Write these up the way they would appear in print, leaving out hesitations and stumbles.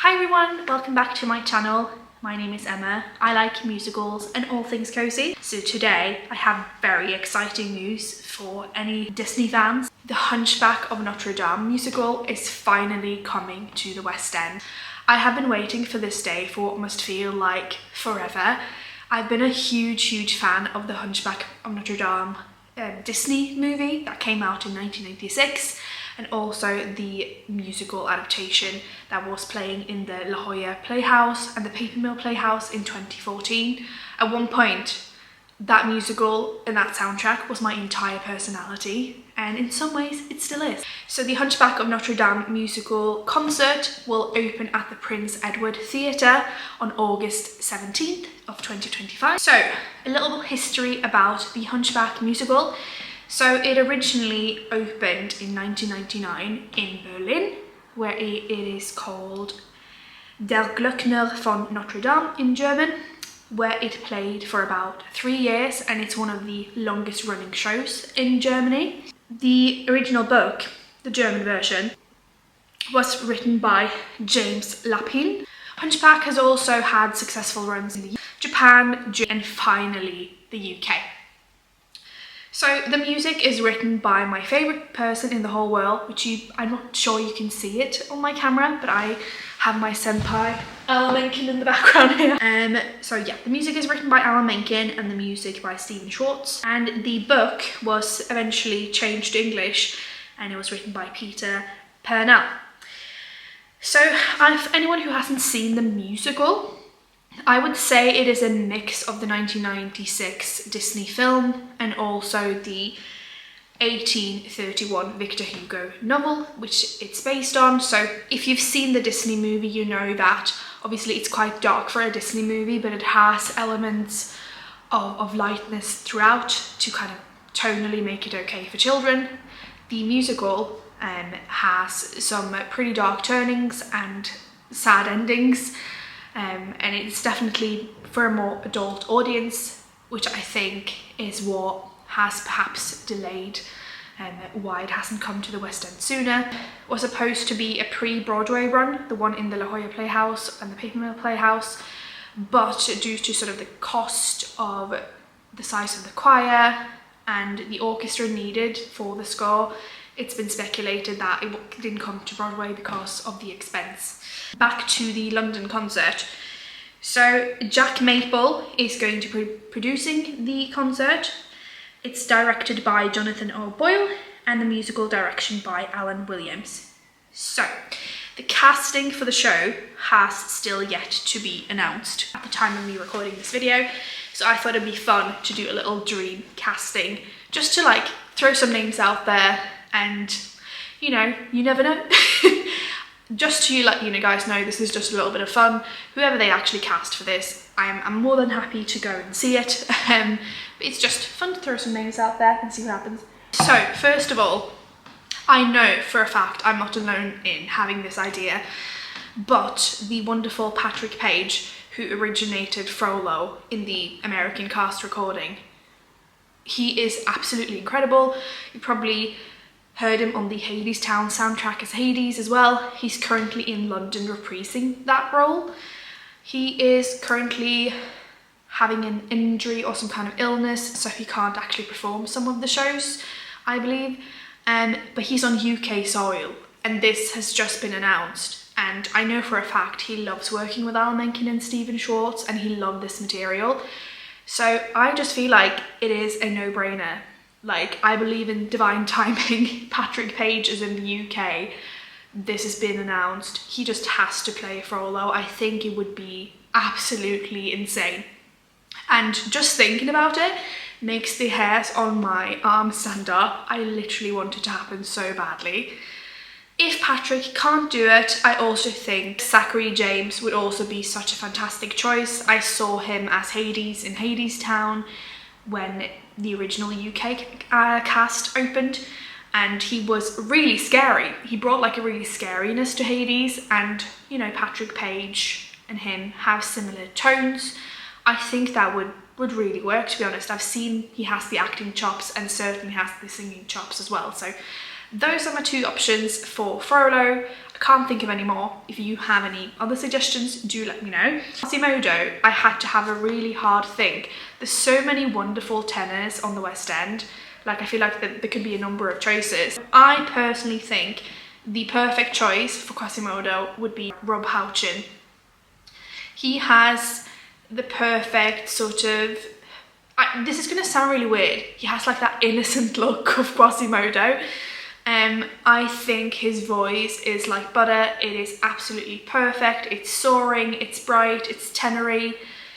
Hi everyone, welcome back to my channel. My name is Emma. I like musicals and all things cozy. So today I have very exciting news for any Disney fans. The Hunchback of Notre Dame musical is finally coming to the West End. I have been waiting for this day for what must feel like forever. I've been a huge fan of the Hunchback of Notre Dame Disney movie that came out in 1996, and also the musical adaptation that was playing in the La Jolla Playhouse and the Paper Mill Playhouse in 2014. At one point, that musical and that soundtrack was my entire personality, and in some ways it still is. So the Hunchback of Notre Dame musical concert will open at the Prince Edward Theatre on August 17th of 2025. So a little history about the Hunchback musical. So it originally opened in 1999 in Berlin, where it is called Der Glöckner von Notre Dame in German, where it played for about 3 years, and it's one of the longest running shows in Germany. The original book, the German version, was written by James Lapine. Hunchback has also had successful runs in Japan and finally the UK. So the music is written by my favourite person in the whole world, which I'm not sure you can see it on my camera, but I have my senpai Alan Menken in the background here. So yeah, the music is written by Alan Menken and the music by Stephen Schwartz. And the book was eventually changed to English and it was written by Peter Purnell. So if anyone who hasn't seen the musical, I would say it is a mix of the 1996 Disney film and also the 1831 Victor Hugo novel, which it's based on. So if you've seen the Disney movie, you know that obviously it's quite dark for a Disney movie, but it has elements of lightness throughout to kind of tonally make it okay for children. The musical has some pretty dark turnings and sad endings. And it's definitely for a more adult audience, which I think is what has perhaps delayed why it hasn't come to the West End sooner. It was supposed to be a pre-Broadway run, the one in the La Jolla Playhouse and the Paper Mill Playhouse, but due to sort of the cost of the size of the choir and the orchestra needed for the score, it's been speculated that it didn't come to Broadway because of the expense. Back to the London concert. So Jack Maple is going to be producing the concert. It's directed by Jonathan O'Boyle and the musical direction by Alan Williams. So the casting for the show has still yet to be announced at the time of me recording this video. So I thought it'd be fun to do a little dream casting, just to like throw some names out there, and you know, you never know. Just to let you guys know, this is just a little bit of fun. Whoever they actually cast for this, I'm more than happy to go and see it. It's just fun to throw some names out there and see what happens. So first of all, I know for a fact I'm not alone in having this idea, but the wonderful Patrick Page, who originated Frollo in the American cast recording, he is absolutely incredible. You probably heard him on the Hadestown soundtrack as Hades as well. He's currently in London reprising that role. He is currently having an injury or some kind of illness, so he can't actually perform some of the shows, I believe. But he's on UK soil, and this has just been announced. And I know for a fact he loves working with Alan Menken and Stephen Schwartz, and he loved this material. So I just feel like it is a no-brainer. Like, I believe in divine timing. Patrick Page is in the UK. This has been announced. He just has to play Frollo. I think it would be absolutely insane. And just thinking about it makes the hairs on my arms stand up. I literally want it to happen so badly. If Patrick can't do it, I also think Zachary James would also be such a fantastic choice. I saw him as Hades in Hadestown when the original UK cast opened, and he was really scary. He brought like a really scariness to Hades, and you know, Patrick Page and him have similar tones. I think that would really work, to be honest. I've seen he has the acting chops and certainly has the singing chops as well, so Those are my two options for Frollo. I can't think of any more. If you have any other suggestions, do let me know. Quasimodo, I had to have a really hard think. There's so many wonderful tenors on the West End. Like, I feel like there could be a number of choices. I personally think the perfect choice for Quasimodo would be Rob Houchin. He has the perfect sort of, this is going to sound really weird, he has like that innocent look of Quasimodo. I think his voice is like butter. It is absolutely perfect. It's soaring, it's bright, it's tenory.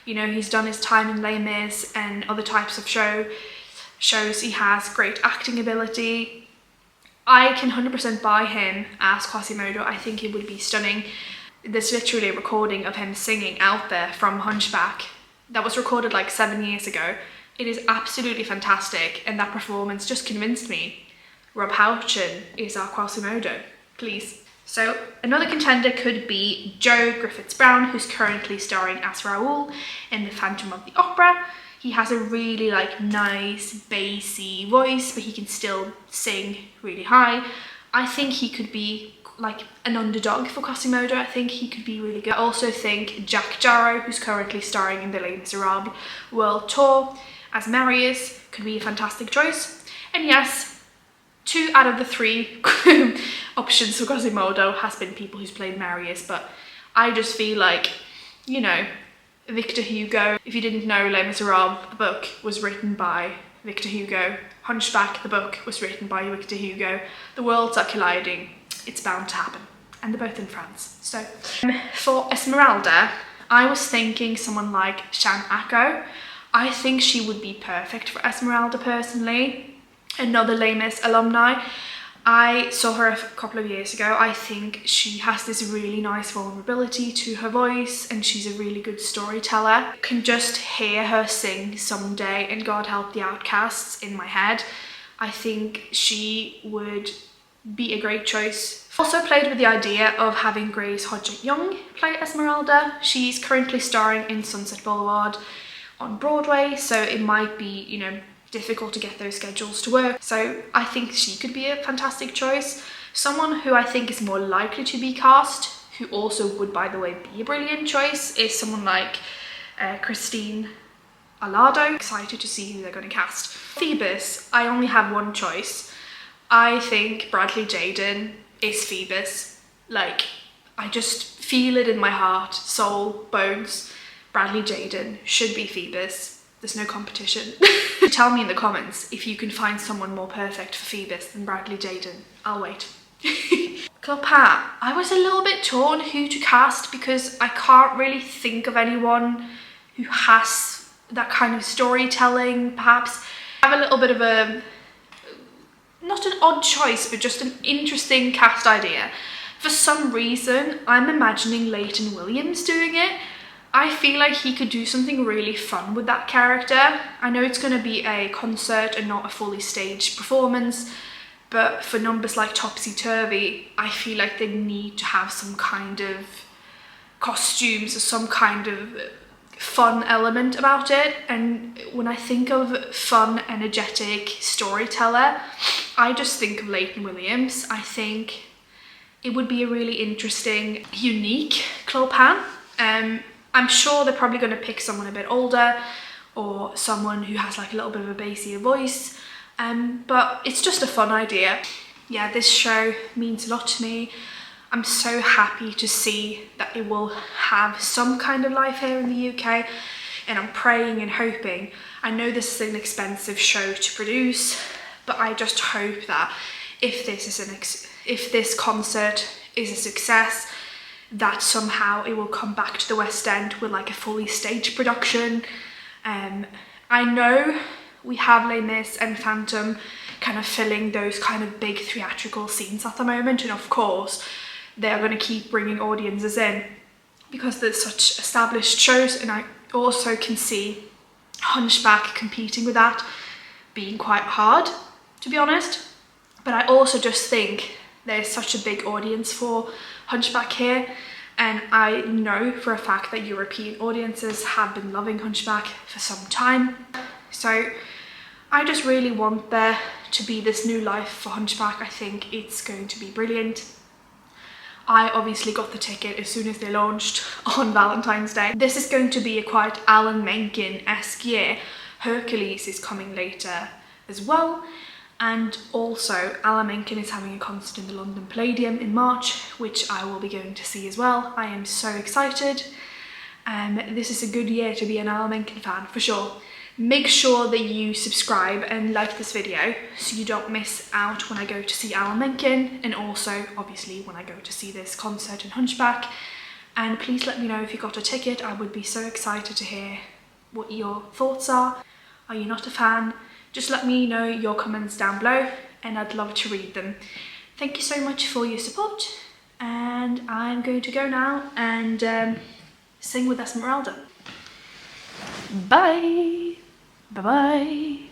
You know, he's done his time in Les Mis and other types of shows. He has great acting ability. I can 100% buy him as Quasimodo. I think it would be stunning. There's literally a recording of him singing out there from Hunchback that was recorded like 7 years ago. It is absolutely fantastic, and that performance just convinced me. Rob Houchin is our Quasimodo, please. So another contender could be Joe Griffiths-Brown, who's currently starring as Raoul in The Phantom of the Opera. He has a really like nice bassy voice, but he can still sing really high. I think he could be like an underdog for Quasimodo. I think he could be really good. I also think Jack Jarrow, who's currently starring in the Les Miserables World Tour as Marius, could be a fantastic choice. And yes, 2 out of the 3 options for Quasimodo has been people who's played Marius, but I just feel like, you know, Victor Hugo. If you didn't know, Les Miserables, the book, was written by Victor Hugo. Hunchback, the book, was written by Victor Hugo. The worlds are colliding. It's bound to happen. And they're both in France. So, for Esmeralda, I was thinking someone like Shan Ako. I think she would be perfect for Esmeralda personally. Another Les Mis alumni. I saw her a couple of years ago. I think she has this really nice vulnerability to her voice, and she's a really good storyteller. I can just hear her sing Someday and God Help the Outcasts in my head. I think she would be a great choice. Also played with the idea of having Grace Hodgett-Young play Esmeralda. She's currently starring in Sunset Boulevard on Broadway, so it might be, you know, difficult to get those schedules to work. So I think she could be a fantastic choice. Someone who I think is more likely to be cast, who also would, by the way, be a brilliant choice, is someone like Christine Alado. Excited to see who they're going to cast. Phoebus, I only have one choice. I think Bradley Jaden is Phoebus. Like, I just feel it in my heart, soul, bones. Bradley Jaden should be Phoebus. There's no competition. Tell me in the comments if you can find someone more perfect for Phoebus than Bradley Jaden. I'll wait. Clopin, I was a little bit torn who to cast because I can't really think of anyone who has that kind of storytelling. Perhaps I have a little bit of a, not an odd choice, but just an interesting cast idea. For some reason, I'm imagining Leighton Williams doing it. I feel like he could do something really fun with that character. I know it's going to be a concert and not a fully staged performance, but for numbers like Topsy Turvy, I feel like they need to have some kind of costumes or some kind of fun element about it. And when I think of fun, energetic storyteller, I just think of Leighton Williams. I think it would be a really interesting, unique Clopin. I'm sure they're probably going to pick someone a bit older or someone who has like a little bit of a bassier voice, but it's just a fun idea. Yeah, this show means a lot to me. I'm so happy to see that it will have some kind of life here in the UK, and I'm praying and hoping. I know this is an expensive show to produce, but I just hope that if this concert is a success, that somehow it will come back to the West End with like a fully staged production. I know we have Les Mis and Phantom kind of filling those kind of big theatrical scenes at the moment, and of course they're going to keep bringing audiences in because there's such established shows, and I also can see Hunchback competing with that being quite hard, to be honest. But I also just think there's such a big audience for Hunchback here, and I know for a fact that European audiences have been loving Hunchback for some time. So I just really want there to be this new life for Hunchback. I think it's going to be brilliant. I obviously got the ticket as soon as they launched on Valentine's Day. This is going to be a quite Alan Menken-esque year. Hercules is coming later as well. And also Alan Menken is having a concert in the London Palladium in March, which I will be going to see as well. I am so excited. This is a good year to be an Alan Menken fan for sure. Make sure that you subscribe and like this video so you don't miss out when I go to see Alan Menken, and also obviously when I go to see this concert in Hunchback. And please let me know if you got a ticket. I would be so excited to hear what your thoughts are. Are you not a fan? Just let me know your comments down below and I'd love to read them. Thank you so much for your support, and I'm going to go now and sing with Esmeralda. Bye! Bye-bye!